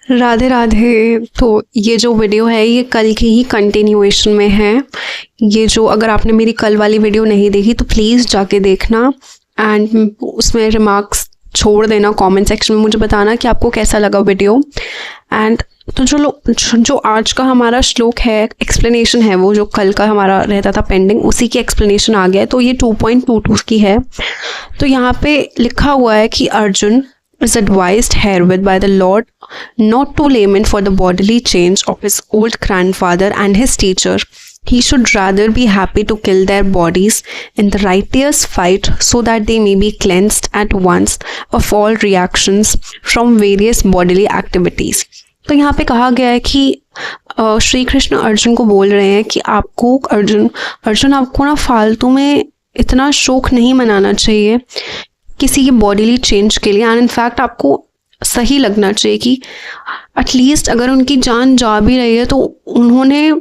राधे राधे। तो ये जो वीडियो है ये कल की ही कंटिन्यूएशन में है। ये जो अगर आपने मेरी कल वाली वीडियो नहीं देखी तो प्लीज़ जाके देखना एंड उसमें रिमार्क्स छोड़ देना कमेंट सेक्शन में, मुझे बताना कि आपको कैसा लगा वीडियो। एंड तो जो आज का हमारा श्लोक है, एक्सप्लेनेशन है, वो जो कल का हमारा रहता था पेंडिंग, उसी की एक्सप्लेनेशन आ गया है। तो ये 2.22 की है। तो यहाँ पे लिखा हुआ है कि Arjun is advised herewith by the Lord not to lament for the bodily change of his old grandfather and his teacher. He should rather be happy to kill their bodies in the righteous fight so that they may be cleansed at once of all reactions from various bodily activities. तो यहाँ पे कहा गया है कि श्री कृष्ण अर्जुन को बोल रहे हैं कि आपको अर्जुन आपको ना फालतू में इतना शोक नहीं मनाना चाहिए किसी की बॉडीली चेंज के लिए। एंड इनफैक्ट आपको सही लगना चाहिए कि एटलीस्ट अगर उनकी जान जा भी रही है तो उन्होंने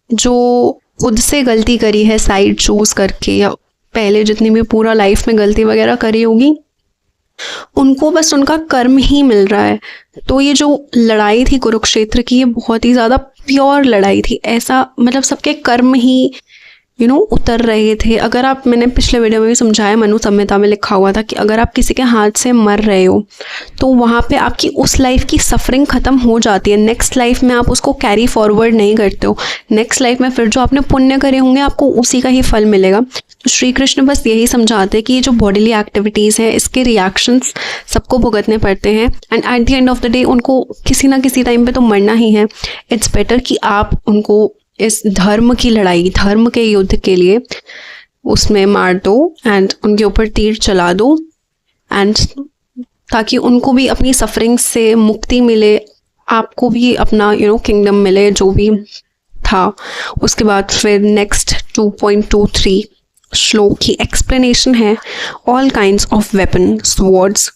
जो खुद से गलती करी है साइड चूज करके, या पहले जितनी भी पूरा लाइफ में गलती वगैरह करी होगी, उनको बस उनका कर्म ही मिल रहा है। तो ये जो लड़ाई थी कुरुक्षेत्र की, ये बहुत ही ज़्यादा प्योर लड़ाई थी। ऐसा मतलब सबके कर्म ही उतर रहे थे। अगर आप, मैंने पिछले वीडियो में भी समझाया, मनु संहिता में लिखा हुआ था कि अगर आप किसी के हाथ से मर रहे हो तो वहाँ पे आपकी उस लाइफ की सफरिंग ख़त्म हो जाती है। नेक्स्ट लाइफ में आप उसको कैरी फॉरवर्ड नहीं करते हो। नेक्स्ट लाइफ में फिर जो आपने पुण्य करे होंगे आपको उसी का ही फल मिलेगा। तो श्री कृष्ण बस यही समझाते हैं कि ये जो बॉडीली एक्टिविटीज़ हैं इसके रिएक्शंस सबको भुगतने पड़ते हैं and at the end of the day उनको किसी ना किसी टाइम पे तो मरना ही है। इट्स बेटर कि आप उनको इस धर्म की लड़ाई, धर्म के युद्ध के लिए उसमें मार दो एंड उनके ऊपर तीर चला दो, एंड ताकि उनको भी अपनी सफरिंग से मुक्ति मिले, आपको भी अपना किंगडम मिले जो भी था। उसके बाद फिर नेक्स्ट 2.23 श्लोक की एक्सप्लेनेशन है। All kinds of weapon, swords,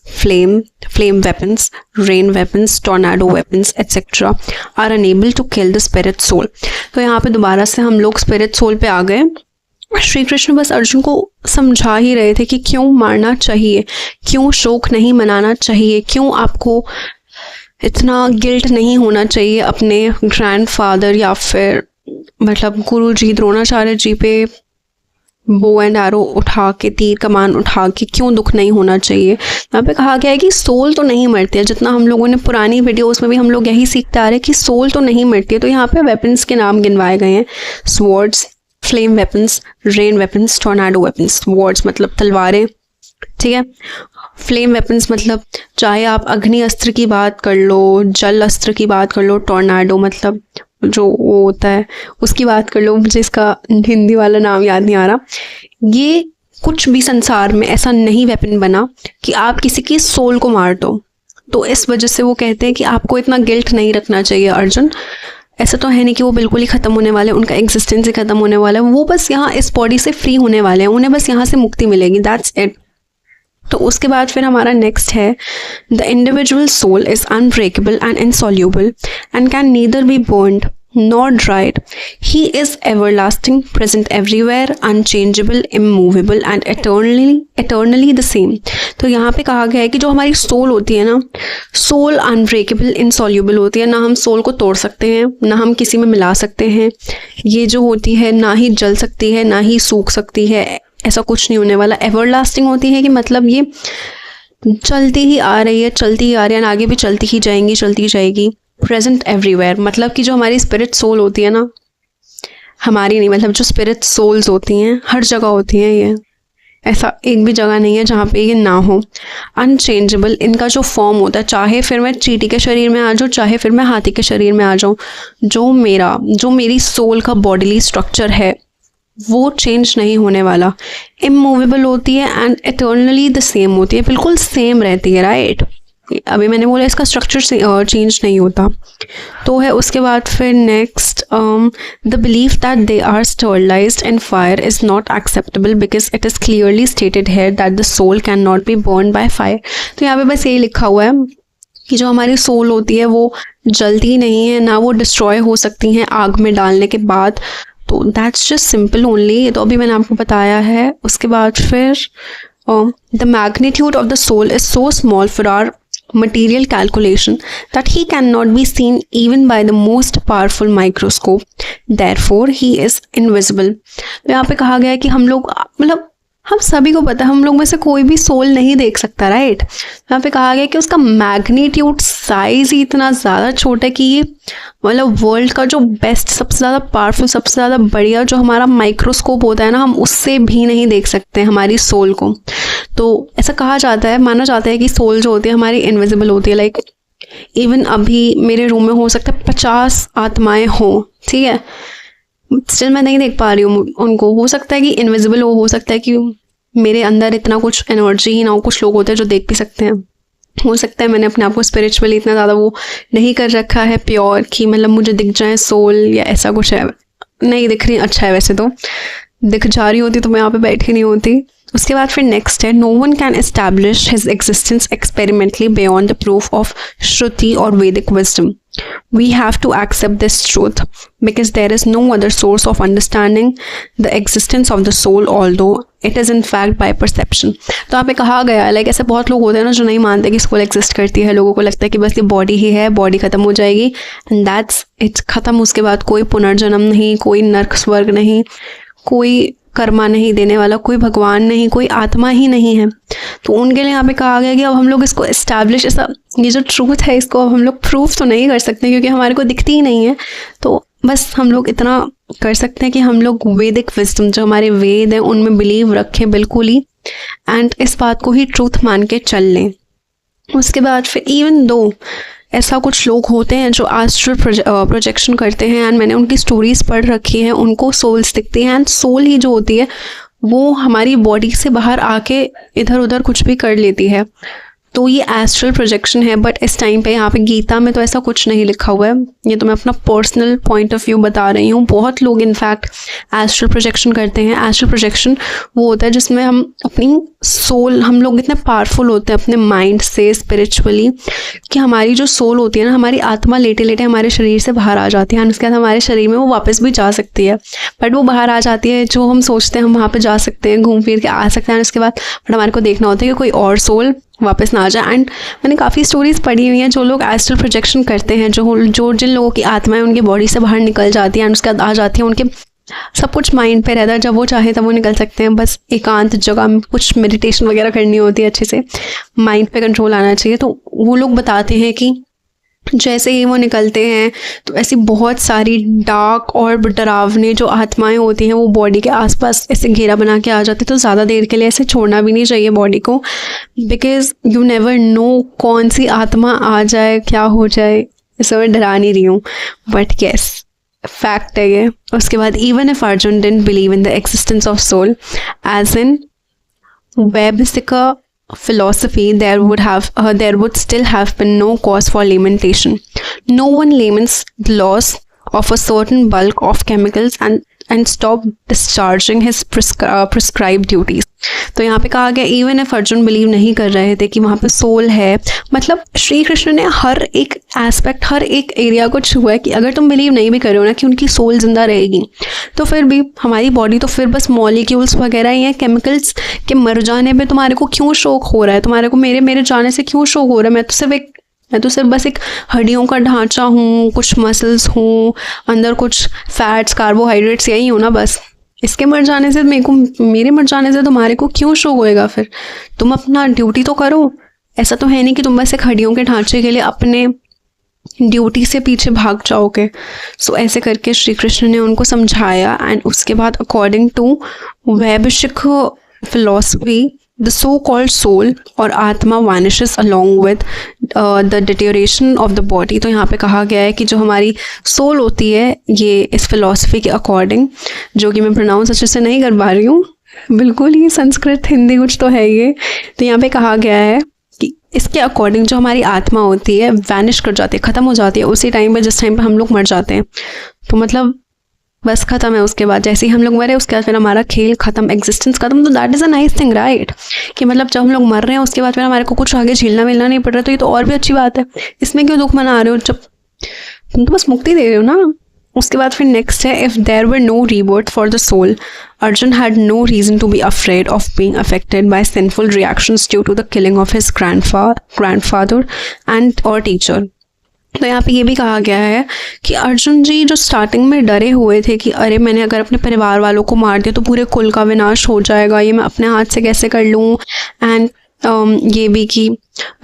flame weapons, rain weapons, tornado weapons, etc. are unable to kill the spirit soul. तो यहाँ पे दोबारा से हम लोग स्पिरिट सोल पे आ गए। श्री कृष्ण बस अर्जुन को समझा ही रहे थे कि क्यों मारना चाहिए, क्यों शोक नहीं मनाना चाहिए, क्यों आपको इतना गिल्ट नहीं होना चाहिए अपने ग्रैंडफादर या फिर मतलब गुरु जी द्रोणाचार्य जी पे बो एंड एरो उठा के, तीर कमान उठा के क्यों दुख नहीं होना चाहिए। यहाँ पे कहा गया है कि सोल तो नहीं मरती है। जितना हम लोगों ने पुरानी वीडियोस में भी हम लोग यही सीखते आ रहे हैं कि सोल तो नहीं मरती है। तो यहाँ पे वेपन्स के नाम गिनवाए गए हैं। Swords, flame weapons, rain weapons, tornado weapons. Swords मतलब तलवारें, ठीक है। फ्लेम वेपन्स मतलब चाहे आप अग्नि अस्त्र की बात कर लो, जल अस्त्र की बात कर लो। टोर्नाडो मतलब जो वो होता है उसकी बात कर लो, मुझे इसका हिंदी वाला नाम याद नहीं आ रहा। ये कुछ भी संसार में ऐसा नहीं वेपन बना कि आप किसी की सोल को मार दो। तो इस वजह से वो कहते हैं कि आपको इतना गिल्ट नहीं रखना चाहिए अर्जुन। ऐसा तो है नहीं कि वो बिल्कुल ही ख़त्म होने वाले, उनका एग्जिस्टेंस ही ख़त्म होने वाला है। वो बस यहाँ इस बॉडी से फ्री होने वाले हैं, उन्हें बस यहाँ से मुक्ति मिलेगी, दैट्स इट। तो उसके बाद फिर हमारा नेक्स्ट है, the individual soul is unbreakable and insoluble and can neither be burned nor dried. He is everlasting, present everywhere, unchangeable, immovable and eternally the same. तो यहाँ पे कहा गया है कि जो हमारी सोल होती है ना, सोल अनब्रेकेबल, इनसॉल्यूबल होती है। ना हम सोल को तोड़ सकते हैं, ना हम किसी में मिला सकते हैं। ये जो होती है ना ही जल सकती है, ना ही सूख सकती है, ऐसा कुछ नहीं होने वाला। एवरलास्टिंग होती है कि मतलब ये चलती ही आ रही है, चलती ही आ रही है, आगे भी चलती ही जाएंगी, चलती जाएगी। प्रेजेंट एवरीवेयर मतलब कि जो हमारी स्पिरिट सोल होती है ना, हमारी नहीं, मतलब जो स्पिरिट सोल्स होती हैं हर जगह होती हैं। ये ऐसा एक भी जगह नहीं है जहाँ पे ये ना हो। अनचेंजेबल इनका जो फॉर्म होता है, चाहे फिर मैं चींटी के शरीर में आ जाऊँ, चाहे फिर मैं हाथी के शरीर में आ जाऊँ, जो मेरी सोल का बॉडीली स्ट्रक्चर है वो चेंज नहीं होने वाला। इमूवेबल होती है एंड इटर्नली द सेम होती है, बिल्कुल सेम रहती है, राइट। अभी मैंने बोला इसका स्ट्रक्चर चेंज नहीं होता। तो है उसके बाद फिर next, the belief that they are sterilized in fire is not acceptable because it is clearly stated here that the soul can not be burn by fire. तो यहाँ पे बस यही लिखा हुआ है कि जो हमारी सोल होती है वो जलती नहीं है, ना वो डिस्ट्रॉय हो सकती हैं आग में डालने के बाद। तो दैट्स जस्ट सिंपल ओनली, ये तो अभी मैंने आपको बताया है। उसके बाद फिर the magnitude of the soul is so small material calculation that he cannot be seen even by the most powerful microscope. Therefore, he is invisible. तो यहाँ पे कहा गया है कि हम लोग मतलब हम सभी को पता है हम लोग में से कोई भी सोल नहीं देख सकता, राइट। यहाँ पे कहा गया कि उसका मैग्नीट्यूड साइज ही इतना ज़्यादा छोटा है कि ये मतलब वर्ल्ड का जो बेस्ट, सबसे ज़्यादा पावरफुल, सबसे ज़्यादा बढ़िया जो हमारा माइक्रोस्कोप होता है ना, हम उससे भी नहीं देख सकते हमारी सोल को। तो ऐसा कहा जाता है, माना जाता है कि सोल जो होती है हमारी इनविजिबल होती है। लाइक इवन अभी मेरे रूम में हो सकता है 50 आत्माएं हों, ठीक है, स्टिल मैं नहीं देख पा रही हूँ उनको। हो सकता है कि इनविजिबल हो सकता है कि मेरे अंदर इतना कुछ एनर्जी ही ना हो। कुछ लोग होते हैं जो देख भी सकते हैं। हो सकता है मैंने अपने आप को स्पिरिचुअली इतना ज़्यादा वो नहीं कर रखा है प्योर कि मतलब मुझे दिख जाए सोल या ऐसा कुछ है। नहीं दिख रही, अच्छा है, वैसे तो दिख जा रही होती तो मैं यहाँ पे बैठी नहीं होती। उसके बाद फिर नेक्स्ट है, no one can establish his existence experimentally beyond the proof of shruti और Vedic wisdom. We have to accept this truth because there is no other source of understanding the existence of the soul, although it is in fact by perception. तो यहाँ पे कहा गया है, like ऐसे बहुत लोग होते हैं ना जो नहीं मानते कि सोल एग्जिस्ट करती है। लोगों को लगता है कि बस ये बॉडी ही है, बॉडी खत्म हो जाएगी एंड दैट्स इट्स खत्म। उसके बाद कोई पुनर्जन्म नहीं, कोई नर्क स्वर्ग नहीं, कोई कर्मा नहीं देने वाला, कोई भगवान नहीं, कोई आत्मा ही नहीं है। तो उनके लिए यहाँ पे कहा गया कि अब हम लोग इसको इस्टेब्लिश, ऐसा ये जो ट्रूथ है इसको अब हम लोग प्रूफ तो नहीं कर सकते क्योंकि हमारे को दिखती ही नहीं है। तो बस हम लोग इतना कर सकते हैं कि हम लोग वैदिक विजडम, जो हमारे वेद हैं, उनमें बिलीव रखें बिल्कुल ही, एंड इस बात को ही ट्रूथ मान के चल लें। उसके बाद फिर इवन दो ऐसा कुछ लोग होते हैं जो एस्ट्रल प्रोजेक्शन करते हैं एंड मैंने उनकी स्टोरीज पढ़ रखी हैं, उनको सोल्स दिखती हैं एंड सोल ही जो होती है वो हमारी बॉडी से बाहर आके इधर उधर कुछ भी कर लेती है। तो ये एस्ट्रल प्रोजेक्शन है, बट इस टाइम पे यहाँ पे गीता में तो ऐसा कुछ नहीं लिखा हुआ है। ये तो मैं अपना पर्सनल पॉइंट ऑफ व्यू बता रही हूँ। बहुत लोग इनफैक्ट एस्ट्रल प्रोजेक्शन करते हैं। एस्ट्रल प्रोजेक्शन वो होता है जिसमें हम अपनी सोल, हम लोग इतने पावरफुल होते हैं अपने माइंड से स्पिरिचुअली कि हमारी जो सोल होती है ना, हमारी आत्मा लेटे लेटे हमारे शरीर से बाहर आ जाती है, उसके बाद हमारे शरीर में वो वापस भी जा सकती है। बट वो बाहर आ जाती है, जो हम सोचते हैं हम वहाँ पे जा सकते हैं, घूम फिर के आ सकते हैं, उसके बाद बट हमारे को देखना होता है कि कोई और सोल वापस ना आ जाए। एंड मैंने काफ़ी स्टोरीज पढ़ी हुई हैं जो लोग एस्ट्रल प्रोजेक्शन करते हैं, जो जिन लोगों की आत्माएं उनकी बॉडी से बाहर निकल जाती हैं एंड उसके बाद आ जाती हैं, उनके सब कुछ माइंड पे रहता है, जब वो चाहे तब वो निकल सकते हैं। बस एकांत जगह में कुछ मेडिटेशन वगैरह करनी होती है, अच्छे से माइंड पे कंट्रोल आना चाहिए। तो वो लोग बताते हैं कि जैसे ही वो निकलते हैं तो ऐसी बहुत सारी डार्क और डरावनी जो आत्माएं होती हैं वो बॉडी के आसपास ऐसे घेरा बना के आ जाती है। तो ज़्यादा देर के लिए ऐसे छोड़ना भी नहीं चाहिए बॉडी को, बिकॉज यू नेवर नो कौन सी आत्मा आ जाए, क्या हो जाए। इसे मैं डरा नहीं रही हूँ, बट येस फैक्ट है ये। उसके बाद even if Arjun didn't believe in the existence of soul as in Vedic philosophy, there would still have been no cause for lamentation. No one laments the loss of a certain bulk of chemicals and stop discharging his prescribed duties. तो यहाँ पे कहा गया even if Arjun believe नहीं कर रहे थे कि वहाँ पे सोल है, मतलब श्री कृष्ण ने हर एक एस्पेक्ट, हर एक एरिया को छुआ है कि अगर तुम बिलीव नहीं भी कर रहे हो ना कि उनकी सोल जिंदा रहेगी, तो फिर भी हमारी बॉडी तो फिर बस मॉलिक्यूल्स वगैरह ही हैं। केमिकल्स के मर जाने पे तुम्हारे को क्यों शौक हो रहा है, तुम्हारे को मेरे जाने से क्यों शौक हो रहा है। मैं तो सिर्फ बस एक हड्डियों का ढांचा हूँ, कुछ मसल्स हूँ, अंदर कुछ फैट्स, कार्बोहाइड्रेट्स यही हूँ ना बस। इसके मर जाने से मेरे मर जाने से तुम्हारे को क्यों शौक होएगा। फिर तुम अपना ड्यूटी तो करो। ऐसा तो है नहीं कि तुम बस एक हड्डियों के ढांचे के लिए अपने ड्यूटी से पीछे भाग जाओगे। सो ऐसे करके श्री कृष्ण ने उनको समझाया एंड उसके बाद अकॉर्डिंग टू वैदिक फिलॉसफी the so-called soul और आत्मा vanishes along with the deterioration of the body. तो यहाँ पे कहा गया है कि जो हमारी सोल होती है, ये इस फिलॉसफी के अकॉर्डिंग, जो कि मैं प्रोनाउंस अच्छे से नहीं कर पा रही हूँ, बिल्कुल ही संस्कृत हिंदी कुछ तो है ये। तो यहाँ पे कहा गया है कि इसके अकॉर्डिंग जो हमारी आत्मा होती है वैनिश कर जाती है, ख़त्म हो जाती है उसी टाइम पे जिस टाइम पे हम लोग मर जाते हैं। तो मतलब बस ख़त्म है। उसके बाद जैसे ही हम लोग मरे उसके बाद फिर हमारा खेल ख़त्म, एग्जिस्टेंस ख़त्म। तो that is a nice thing, right, कि मतलब जब हम लोग मर रहे हैं उसके बाद फिर हमारे को कुछ आगे झेलना मिलना नहीं पड़ रहा, तो ये तो और भी अच्छी बात है। इसमें क्यों दुख मना रहे हो, जब तुम तो बस मुक्ति दे रहे हो ना। उसके बाद फिर नेक्स्ट है, if there were no rebirth for the soul, Arjun had no reason to be afraid of being affected by sinful reactions due to the killing of his grandfather and और टीचर। तो यहाँ पे ये भी कहा गया है कि अर्जुन जी जो स्टार्टिंग में डरे हुए थे कि अरे मैंने अगर अपने परिवार वालों को मार दिया तो पूरे कुल का विनाश हो जाएगा, ये मैं अपने हाथ से कैसे कर लूँ, एंड ये भी कि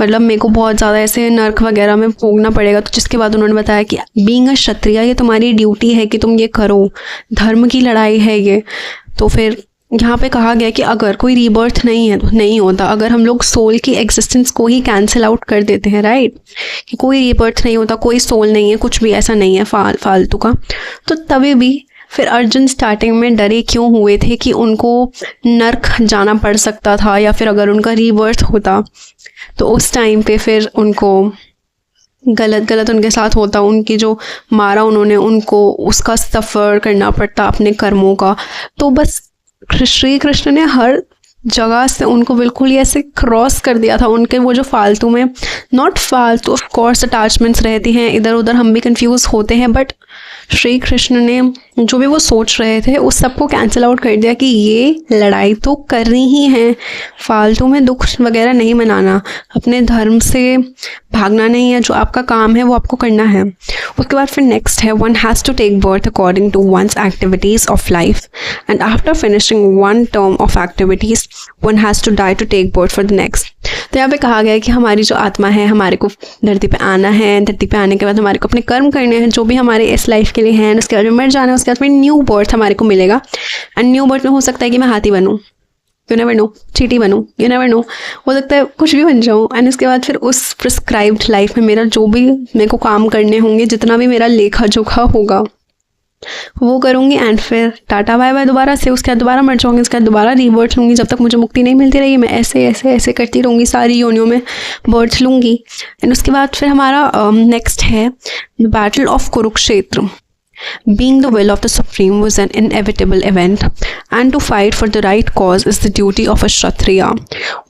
मतलब मेरे को बहुत ज़्यादा ऐसे नर्क वगैरह में भोगना पड़ेगा। तो जिसके बाद उन्होंने बताया कि बीइंग अ क्षत्रिय, ये तुम्हारी ड्यूटी है कि तुम ये करो, धर्म की लड़ाई है ये। तो फिर यहाँ पे कहा गया कि अगर कोई रीबर्थ नहीं है तो नहीं होता, अगर हम लोग सोल की एग्जिस्टेंस को ही कैंसिल आउट कर देते हैं, राइट, कि कोई रीबर्थ नहीं होता, कोई सोल नहीं है, कुछ भी ऐसा नहीं है फालतू का, तो तभी भी फिर अर्जुन स्टार्टिंग में डरे क्यों हुए थे कि उनको नर्क जाना पड़ सकता था, या फिर अगर उनका रीबर्थ होता तो उस टाइम पे फिर उनको गलत उनके साथ होता, उनकी जो मारा उन्होंने उनको उसका सफ़र करना पड़ता अपने कर्मों का। तो बस श्री कृष्ण ने हर जगह से उनको बिल्कुल ही ऐसे क्रॉस कर दिया था। उनके वो जो फालतू में, नॉट फालतू, ऑफ कोर्स अटैचमेंट्स रहती हैं इधर उधर, हम भी कंफ्यूज होते हैं, बट श्री कृष्ण ने जो भी वो सोच रहे थे उस सबको कैंसिल आउट कर दिया कि ये लड़ाई तो करनी ही है, फालतू में दुख वगैरह नहीं मनाना, अपने धर्म से भागना नहीं है, जो आपका काम है वो आपको करना है। उसके बाद फिर नेक्स्ट है, one has to take birth according to one's activities of life and after finishing one term of activities one has to die to take birth for the next. तो यहाँ पे कहा गया है कि हमारी जो आत्मा है, हमारे को धरती पे आना है, धरती पे आने के बाद हमारे को अपने कर्म करने हैं जो भी हमारे इस लाइफ के लिए हैं, उसके बाद मर जाना है, उसके बाद फिर न्यू बर्थ हमारे को मिलेगा। एंड न्यू बर्थ में हो सकता है कि मैं हाथी बनूँ, यू नेवर नो, चींटी बनूँ, यू नेवर नो, हो सकता है कुछ भी बन जाऊँ। एंड उसके बाद फिर उस प्रिस्क्राइब्ड लाइफ में मेरा जो भी मेरे को काम करने होंगे, जितना भी मेरा लेखा जोखा होगा वो करूँगी, एंड फिर टाटा बाय बाय दोबारा से। उसके बाद दोबारा मर जाऊँगी, उसके बाद दोबारा रीबर्थ लूँगी, जब तक मुझे मुक्ति नहीं मिलती रही मैं ऐसे ऐसे ऐसे करती रहूँगी, सारी योनियों में बर्थ लूँगी। एंड उसके बाद फिर हमारा नेक्स्ट है battle of Kurukshetra. Being the will of the Supreme was an inevitable event, and to fight for the right cause is the duty of a Kshatriya.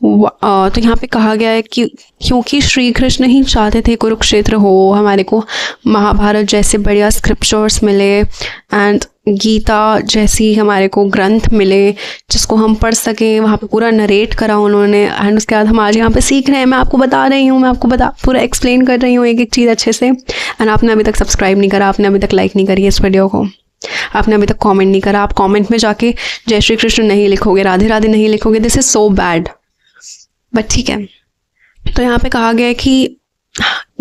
तो यहाँ पे कहा गया है कि क्योंकि श्री कृष्ण ही चाहते थे कुरुक्षेत्र हो, हमारे को महाभारत जैसे बढ़िया स्क्रिप्चर्स मिले एंड गीता जैसी हमारे को ग्रंथ मिले जिसको हम पढ़ सकें, वहाँ पे पूरा नरेट करा उन्होंने। एंड उसके बाद हम आज यहाँ पे सीख रहे हैं, मैं आपको बता रही हूँ, मैं आपको पूरा एक्सप्लेन कर रही हूँ एक एक चीज़ अच्छे से। एंड आपने अभी तक सब्सक्राइब नहीं करा, आपने अभी तक लाइक नहीं करी इस वीडियो को, आपने अभी तक कमेंट नहीं करा, आप कमेंट में जाके जय श्री कृष्ण नहीं लिखोगे, राधे राधे नहीं लिखोगे, this is so bad, but ठीक है। तो यहाँ पे कहा गया है कि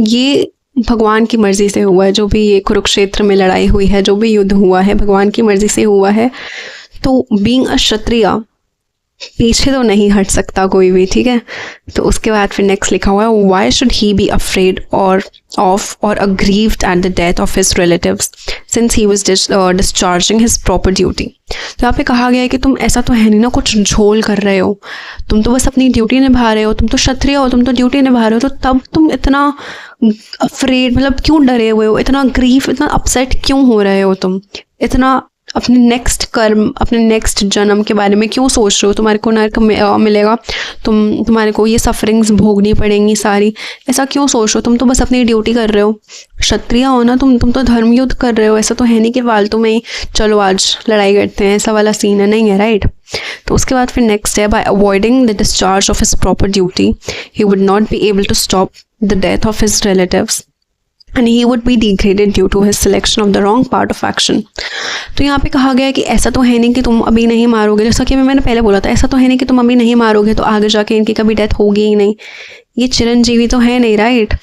ये भगवान की मर्ज़ी से हुआ है, जो भी ये कुरुक्षेत्र में लड़ाई हुई है, जो भी युद्ध हुआ है भगवान की मर्ज़ी से हुआ है। तो बीइंग अ क्षत्रिय पीछे तो नहीं हट सकता कोई भी, ठीक है। तो उसके बाद फिर नेक्स्ट लिखा हुआ है, why should he be afraid और ऑफ और aggrieved at the death of his relatives since he was discharging his proper duty. तो यहाँ पे कहा गया है कि तुम ऐसा तो है नहीं ना कुछ झोल कर रहे हो, तुम तो बस अपनी ड्यूटी निभा रहे हो, तुम तो क्षत्रिय हो, तुम तो ड्यूटी निभा रहे हो, तो तब तुम इतना अफ्रेड मतलब क्यों डरे हुए हो, इतना ग्रीफ, इतना अपसेट क्यों हो रहे हो, तुम इतना अपने नेक्स्ट कर्म, अपने नेक्स्ट जन्म के बारे में क्यों सोच रहे हो, तुम्हारे को नर्क मिलेगा, तुम्हारे को ये सफरिंग्स भोगनी पड़ेंगी सारी, ऐसा क्यों सोच रहे हो, तुम तो बस अपनी ड्यूटी कर रहे हो, क्षत्रिय हो ना तुम तो धर्म युद्ध कर रहे हो, ऐसा तो है नहीं कि फालतू में ही चलो आज लड़ाई करते हैं, ऐसा वाला सीन है, नहीं है, राइट। तो उसके बाद फिर नेक्स्ट है, by avoiding the discharge of his proper duty he would not be able to stop the death of his relatives and he would be degraded due to his selection of the wrong part of action. तो यहाँ पे कहा गया है कि ऐसा तो है नहीं कि तुम अभी नहीं मारोगे, जैसा कि मैंने पहले बोला था, ऐसा तो है नहीं कि तुम अभी नहीं मारोगे तो आगे जाके इनकी कभी डेथ होगी ही नहीं, ये चिरंजीवी तो है नहीं, राइट।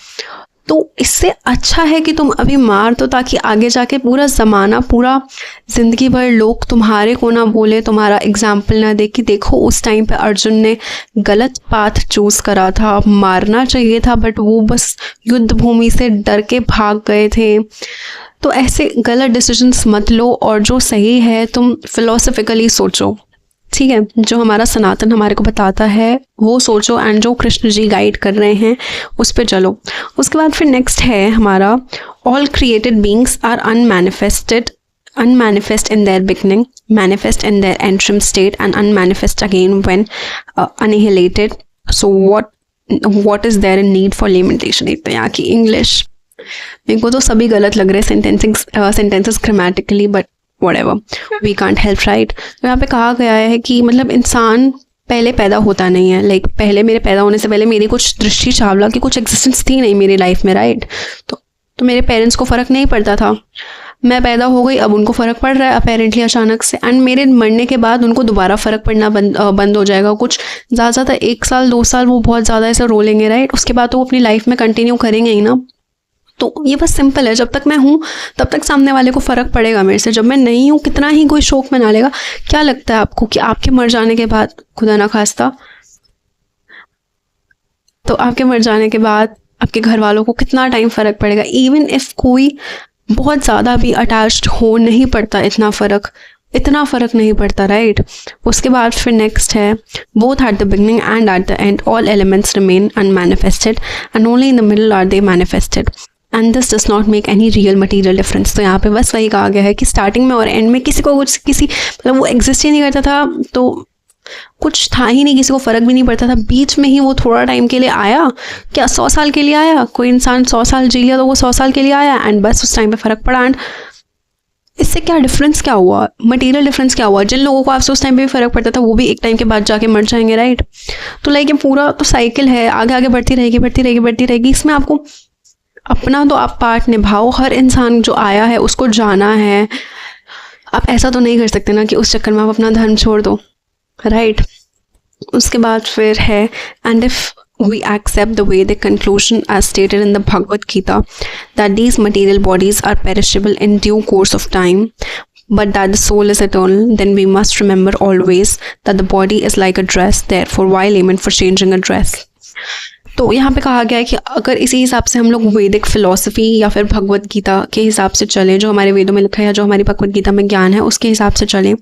तो इससे अच्छा है कि तुम अभी मार दो ताकि आगे जाके पूरा ज़माना, पूरा ज़िंदगी भर लोग तुम्हारे को ना बोले, तुम्हारा एग्जाम्पल ना दे कि देखो उस टाइम पे अर्जुन ने गलत पाथ चूज़ करा था, मारना चाहिए था बट वो बस युद्ध भूमि से डर के भाग गए थे। तो ऐसे गलत डिसीजंस मत लो और जो सही है तुम फिलोसफिकली सोचो, ठीक है, जो हमारा सनातन हमारे को बताता है वो सोचो, एंड जो कृष्ण जी गाइड कर रहे हैं उस पे चलो। उसके बाद फिर नेक्स्ट है हमारा, all created beings are unmanifest in their beginning, manifest in their interim state and unmanifest again when annihilated. So what is there in need for lamentation? एक तो यहाँ की इंग्लिश मेरे को तो सभी गलत लग रहे हैं sentences grammatically, but whatever, we can't help, right. तो यहाँ पे कहा गया है कि मतलब इंसान पहले पैदा होता नहीं है, लाइक पहले मेरे पैदा होने से पहले मेरी कुछ दृष्टि चावला की कुछ एग्जिस्टेंस थी नहीं मेरी लाइफ में, राइट। तो मेरे पेरेंट्स को फ़र्क नहीं पड़ता था, मैं पैदा हो गई, अब उनको फ़र्क पड़ रहा है अपेरेंटली अचानक से, एंड मेरे मरने के बाद उनको दोबारा फ़र्क पड़ना बंद हो जाएगा। कुछ ज़्यादा 1 साल 2 साल वो बहुत ज़्यादा ऐसे रोलेंगे, राइट। उसके बाद तो वो अपनी लाइफ में कंटिन्यू करेंगे ही ना। तो ये बस सिंपल है, जब तक मैं हूँ तब तक सामने वाले को फ़र्क पड़ेगा मेरे से, जब मैं नहीं हूँ कितना ही कोई शोक मना लेगा। क्या लगता है आपको कि आपके मर जाने के बाद, खुदा ना खास्ता, तो आपके मर जाने के बाद आपके घर वालों को कितना टाइम फ़र्क पड़ेगा? इवन इफ़ कोई बहुत ज़्यादा भी अटैच्ड हो, नहीं पड़ता इतना फ़र्क नहीं पड़ता, राइट। उसके बाद फिर नेक्स्ट है, both at the beginning and at the end all elements remain unmanifested and only in the middle are they manifested and this does not make any real material difference. तो यहाँ पे बस वही कहा गया है कि स्टार्टिंग में और एंड में किसी मतलब वो एग्जिस्ट ही नहीं करता था, तो कुछ था ही नहीं, किसी को फ़र्क भी नहीं पड़ता था। बीच में ही वो थोड़ा टाइम के लिए आया, क्या 100 साल के लिए आया, कोई इंसान 100 साल जी लिया तो वो 100 साल के लिए आया, एंड बस उस टाइम पे फ़र्क पड़ा। एंड इससे क्या डिफरेंस क्या हुआ, मटेरियल डिफरेंस क्या हुआ? जिन लोगों को आपसे उस टाइम पे भी फ़र्क पड़ता था वो भी एक टाइम के बाद जाके मर जाएंगे, राइट। तो लाइक ये पूरा तो साइकिल है, आगे आगे बढ़ती रहेगी। इसमें आपको अपना तो आप पार्ट निभाओ, हर इंसान जो आया है उसको जाना है। आप ऐसा तो नहीं कर सकते ना कि उस चक्कर में आप अपना धर्म छोड़ दो, राइट। उसके बाद फिर है, and if we accept the Vedic conclusion as stated in the Bhagavad Gita that these material bodies are perishable in due course of time but that the soul is eternal, then we must remember always that the body is like a dress, therefore why lament for changing a dress। तो यहाँ पे कहा गया है कि अगर इसी हिसाब से हम लोग वैदिक फिलॉसफी या फिर भगवत गीता के हिसाब से चलें, जो हमारे वेदों में लिखा है या जो हमारी भगवत गीता में ज्ञान है उसके हिसाब से चलें,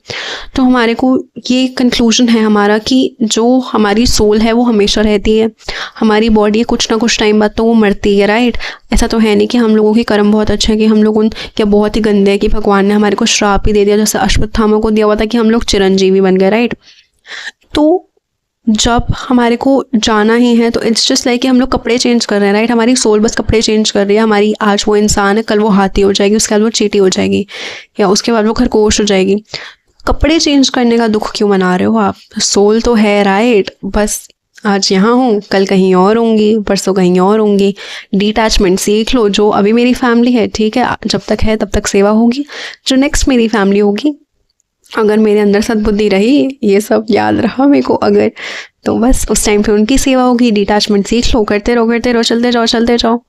तो हमारे को ये कंक्लूजन है हमारा कि जो हमारी सोल है वो हमेशा रहती है, हमारी बॉडी कुछ ना कुछ टाइम बाद तो वो मरती है, राइट। ऐसा तो है नहीं कि हम लोगों के कर्म बहुत अच्छे हैं कि हम लोग क्या बहुत ही गंदे हैं कि भगवान ने हमारे को श्राप ही दे दिया, जैसे अश्वत्थामा को दिया हुआ था कि हम लोग चिरंजीवी बन गए, राइट। तो जब हमारे को जाना ही है तो इट्स जस्ट लाइक कि हम लोग कपड़े चेंज कर रहे हैं, राइट। हमारी सोल बस कपड़े चेंज कर रही है, हमारी आज वो इंसान है, कल वो हाथी हो जाएगी, उसके बाद वो चींटी हो जाएगी, या उसके बाद वो खरगोश हो जाएगी। कपड़े चेंज करने का दुख क्यों मना रहे हो आप? सोल तो है, राइट। बस आज यहाँ हूँ, कल कहीं और होंगी, परसों कहीं और होंगी। डिटैचमेंट सीख लो, जो अभी मेरी फैमिली है, ठीक है, जब तक है तब तक सेवा होगी, जो नेक्स्ट मेरी फैमिली होगी, अगर मेरे अंदर सद्बुद्धि रही, ये सब याद रहा मेरे को अगर, तो बस उस टाइम पे उनकी सेवा होगी। डिटैचमेंट सीख लो, करते रहो, चलते जाओ।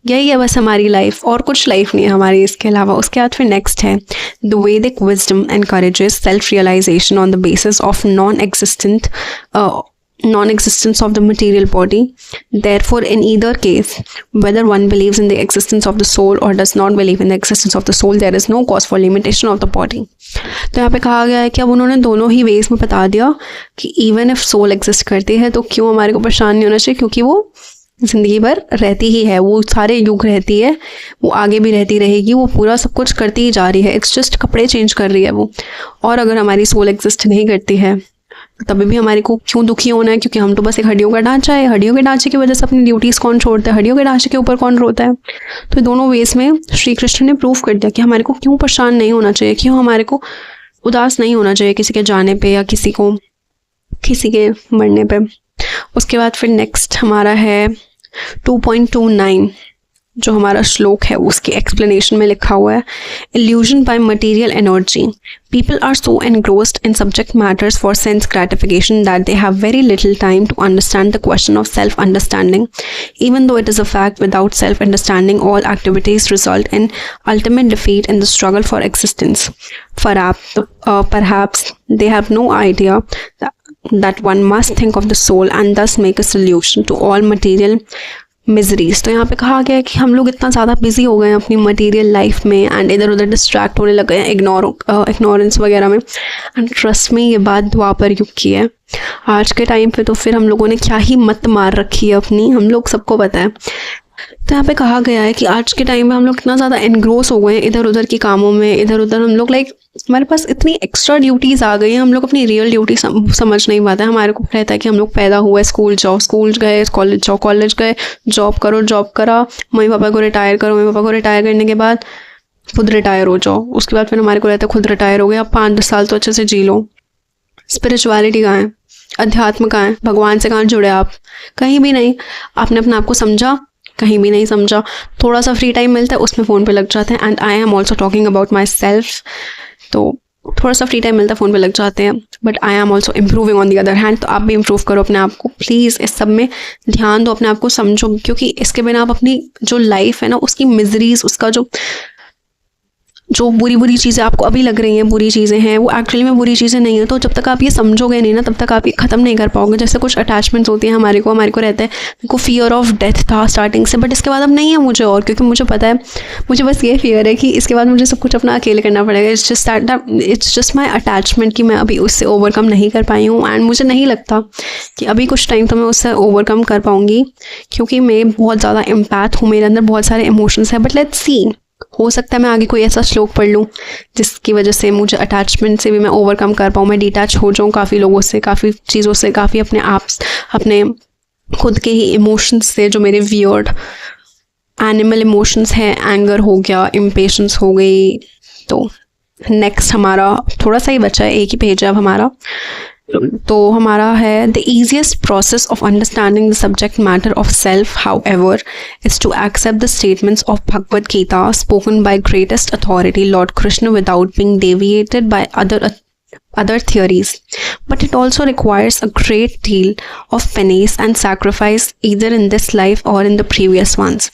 यही है बस हमारी लाइफ, और कुछ लाइफ नहीं है हमारी इसके अलावा। उसके बाद फिर नेक्स्ट है, the Vedic wisdom encourages self realization on the basis of non-existence of the material body. Therefore, in either case, whether one believes in the existence of the soul or does not believe in the existence of the soul, there is no cause for limitation of the body। तो यहाँ पे कहा गया है कि अब उन्होंने दोनों ही वेज में बता दिया कि इवन इफ सोल एग्जिस्ट करती है तो क्यों हमारे को परेशान नहीं होना चाहिए, क्योंकि वो ज़िंदगी भर रहती ही है, वो सारे युग रहती है, वो आगे भी रहती रहेगी, वो पूरा सब कुछ करती ही जा रही है, इट्स जस्ट कपड़े चेंज कर रही है वो। और अगर हमारी सोल एग्जिस्ट नहीं करती है तभी भी हमारे को क्यों दुखी होना है, क्योंकि हम तो बस एक हड्डियों का ढांचा है। हड्डियों के ढांचे की वजह से अपनी ड्यूटीज़ कौन छोड़ता है? हड्डियों के ढांचे के ऊपर कौन रोता है? तो दोनों वेज में श्री कृष्ण ने प्रूव कर दिया कि हमारे को क्यों परेशान नहीं होना चाहिए, क्यों हमारे को उदास नहीं होना चाहिए किसी के जाने पे या किसी के मरने पे। उसके बाद फिर नेक्स्ट हमारा है 2.29, जो हमारा श्लोक है उसके एक्सप्लेनेशन में लिखा हुआ है, illusion by material energy, people are so engrossed in subject matters for sense gratification that they have very little time to understand the question of self understanding, even though it is a fact without self understanding all activities result in ultimate defeat in the struggle for existence. Perhaps they have no idea that one must think of the soul and thus make a solution to all material miseries. तो यहाँ पे कहा गया है कि हम लोग इतना ज़्यादा बिजी हो गए हैं अपनी मटेरियल लाइफ में एंड इधर उधर डिस्ट्रैक्ट होने लगे हैं, इग्नोरेंस वगैरह में। एंड ट्रस्ट में ये बात द्वापर युग की है। आज के टाइम पे तो फिर हम लोगों ने क्या ही मत मार रखी है अपनी, हम लोग सबको पता है तो यहाँ पे कहा गया है कि आज के टाइम में हम लोग इतना ज़्यादा एनग्रोस हो गए हैं इधर उधर के कामों में, इधर उधर हम लोग लाइक हमारे पास इतनी एक्स्ट्रा ड्यूटीज़ आ गई हैं, हम लोग अपनी रियल ड्यूटी समझ नहीं पाते। हमारे को रहता है कि हम लोग पैदा हुए, स्कूल जाओ, स्कूल गए, कॉलेज जाओ, कॉलेज गए, जॉब करो, जॉब करा, मम्मी पापा को रिटायर करो, मम्मी पापा को रिटायर करने के बाद खुद रिटायर हो जाओ। उसके बाद फिर हमारे को रहता है खुद रिटायर हो गए, अब 5-10 साल तो अच्छे से जी लो। स्पिरिचुअलिटी कहाँ है, अध्यात्म कहाँ है, भगवान से कहाँ जुड़े आप? कहीं भी नहीं। आपने अपने आप को समझा? कहीं भी नहीं समझा। थोड़ा सा फ्री टाइम मिलता है उसमें फ़ोन पे लग जाते हैं, and I am also talking about my self. तो थोड़ा सा फ्री टाइम मिलता है फ़ोन पे लग जाते हैं, but I am also improving on the other hand. तो आप भी इम्प्रूव करो अपने आप को प्लीज़, इस सब में ध्यान दो, अपने आप को समझो, क्योंकि इसके बिना आप अपनी जो लाइफ है ना उसकी मिजरीज, उसका जो बुरी बुरी चीज़ें आपको अभी लग रही हैं बुरी चीज़ें हैं, वो एक्चुअली में बुरी चीज़ें नहीं है। तो जब तक आप ये समझोगे नहीं ना, तब तक आप ये ख़त्म नहीं कर पाओगे। जैसे कुछ अटैचमेंट्स होती हैं हमारे को रहता है, मेरे को फियर ऑफ डेथ था स्टार्टिंग से, बट इसके बाद अब नहीं है मुझे, और क्योंकि मुझे पता है, मुझे बस ये फियर है कि इसके बाद मुझे सब कुछ अपना अकेले करना पड़ेगा। इट्स जस्ट माई अटैचमेंट कि मैं अभी उससे ओवरकम नहीं कर पाई हूँ, एंड मुझे नहीं लगता कि अभी कुछ टाइम तो मैं उससे ओवरकम कर पाऊँगी, क्योंकि मैं बहुत ज़्यादा एम्पैथ हूँ, मेरे अंदर बहुत सारे इमोशंस हैं। बट लेट्स सी, हो सकता है मैं आगे कोई ऐसा श्लोक पढ़ लूँ जिसकी वजह से मुझे अटैचमेंट से भी मैं ओवरकम कर पाऊँ, मैं डिटैच हो जाऊँ काफ़ी लोगों से, काफ़ी चीज़ों से, काफ़ी अपने खुद के ही इमोशंस से, जो मेरे वियर्ड एनिमल इमोशंस हैं, एंगर हो गया, इम्पेशंस हो गई। तो नेक्स्ट हमारा थोड़ा सा ही बचा है, एक ही पेज है अब हमारा। तो हमारा है the easiest process of understanding the subject matter of self however is to accept the statements of Bhagavad Gita spoken by greatest authority Lord Krishna without being deviated by other theories, but it also requires a great deal of penance and sacrifice either in this life or in the previous ones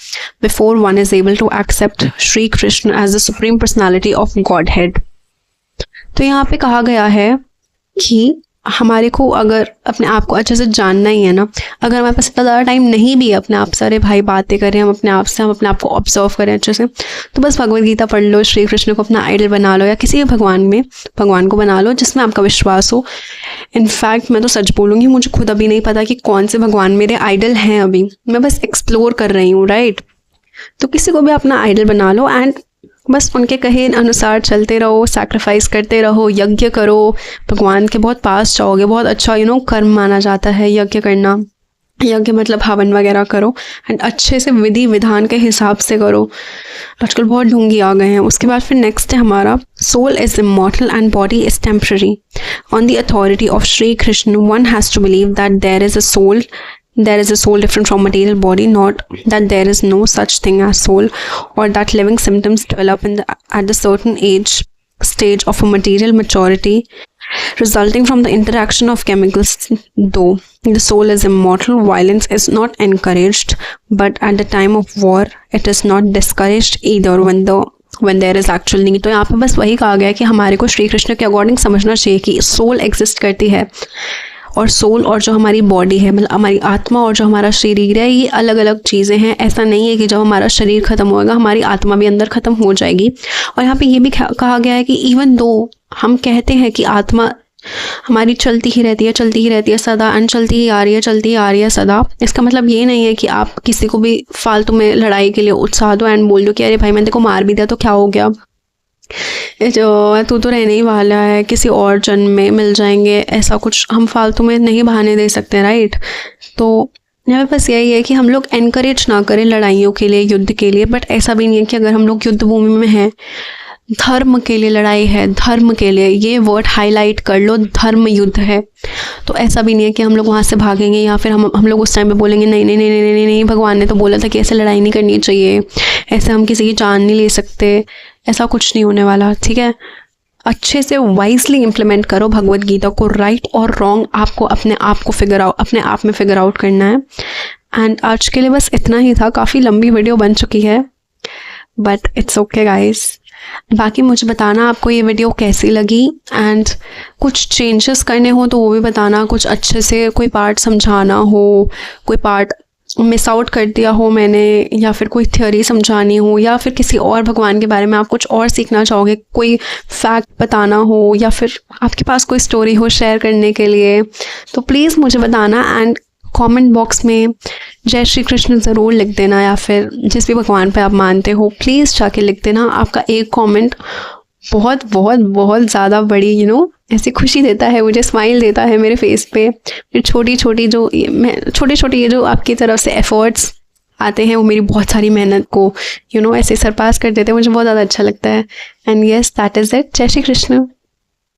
before one is able to accept Shri Krishna as the supreme personality of Godhead। तो यहाँ पे कहा गया है कि हमारे को अगर अपने आप को अच्छे से जानना ही है ना, अगर हमारे पास इतना ज़्यादा टाइम नहीं भी है अपने आप से, अरे भाई बातें करें हम अपने आप को ऑब्जर्व करें अच्छे से, तो बस भगवद गीता पढ़ लो, श्री कृष्ण को अपना आइडल बना लो, या किसी भी भगवान को बना लो जिसमें आपका विश्वास हो। इनफैक्ट मैं तो सच बोलूँगी, मुझे खुद अभी नहीं पता कि कौन से भगवान मेरे आइडल हैं, अभी मैं बस एक्सप्लोर कर रही हूँ, राइट। तो किसी को भी अपना आइडल बना लो, एंड बस उनके कहे अनुसार चलते रहो, सैक्रिफाइस करते रहो, यज्ञ करो, भगवान के बहुत पास जाओगे। बहुत अच्छा कर्म माना जाता है यज्ञ करना। यज्ञ मतलब हवन वगैरह करो, एंड अच्छे से विधि विधान के हिसाब से करो। आजकल बहुत ढोंगी आ गए हैं। उसके बाद फिर नेक्स्ट है हमारा soul is immortal and body is temporary. On the authority of Shri Krishna one has to believe that there is a soul different from material body, not that there is no such thing as soul, or that living symptoms develop at the certain stage of a material maturity resulting from the interaction of chemicals. Though the soul is immortal, violence is not encouraged, but at the time of war it is not discouraged either when there is actual need। तो यहाँ पे बस वही कहा गया है कि हमारे को श्री कृष्ण के अकॉर्डिंग समझना चाहिए कि सोल एग्जिस्ट करती है, और सोल और जो हमारी बॉडी है, मतलब हमारी आत्मा और जो हमारा शरीर है, ये अलग अलग चीज़ें हैं। ऐसा नहीं है कि जब हमारा शरीर ख़त्म होएगा हमारी आत्मा भी अंदर ख़त्म हो जाएगी। और यहाँ पे ये भी कहा गया है कि इवन दो हम कहते हैं कि आत्मा हमारी चलती ही रहती है सदा, एंड चलती ही आ रही है सदा, इसका मतलब ये नहीं है कि आप किसी को भी फालतू में लड़ाई के लिए उत्साह दो एंड बोल दो कि अरे भाई मैंने तेरे को मार भी दिया तो क्या हो गया, जो तू तो रहने ही वाला है, किसी और जन्म में मिल जाएंगे। ऐसा कुछ हम फालतू में नहीं बहाने दे सकते, राइट। तो यहाँ पे बस यही है कि हम लोग एनकरेज ना करें लड़ाइयों के लिए, युद्ध के लिए, बट ऐसा भी नहीं है कि अगर हम लोग युद्ध भूमि में हैं, धर्म के लिए लड़ाई है, धर्म के लिए, ये वर्ड हाईलाइट कर लो, धर्म युद्ध है। तो ऐसा भी नहीं है कि हम लोग वहाँ से भागेंगे, या फिर हम लोग उस टाइम पे बोलेंगे नहीं नहीं नहीं नहीं नहीं नहीं भगवान ने तो बोला था कि ऐसे लड़ाई नहीं करनी चाहिए, ऐसे हम किसी की जान नहीं ले सकते। ऐसा कुछ नहीं होने वाला, ठीक है। अच्छे से वाइजली इम्प्लीमेंट करो भगवद गीता को। राइट और रॉन्ग आपको अपने आप में फिगर आउट करना है। एंड आज के लिए बस इतना ही था, काफ़ी लंबी वीडियो बन चुकी है, बट इट्स ओके गाइस। बाकी मुझे बताना आपको ये वीडियो कैसी लगी, एंड कुछ चेंजेस करने हो तो वो भी बताना, कुछ अच्छे से कोई पार्ट समझाना हो, कोई पार्ट मिस आउट कर दिया हो मैंने, या फिर कोई थ्योरी समझानी हो, या फिर किसी और भगवान के बारे में आप कुछ और सीखना चाहोगे, कोई फैक्ट बताना हो, या फिर आपके पास कोई स्टोरी हो शेयर करने के लिए, तो प्लीज़ मुझे बताना। एंड कमेंट बॉक्स में जय श्री कृष्ण ज़रूर लिख देना, या फिर जिस भी भगवान पे आप मानते हो प्लीज़ जाके लिख देना। आपका एक कमेंट बहुत बहुत बहुत ज़्यादा बड़ी ऐसी खुशी देता है, मुझे स्माइल देता है मेरे फेस पे। फिर छोटे छोटे ये जो आपकी तरफ से एफर्ट्स आते हैं वो मेरी बहुत सारी मेहनत को ऐसे सरपास कर देते हैं। मुझे बहुत ज़्यादा अच्छा लगता है। And yes, that is it. जय श्री कृष्ण।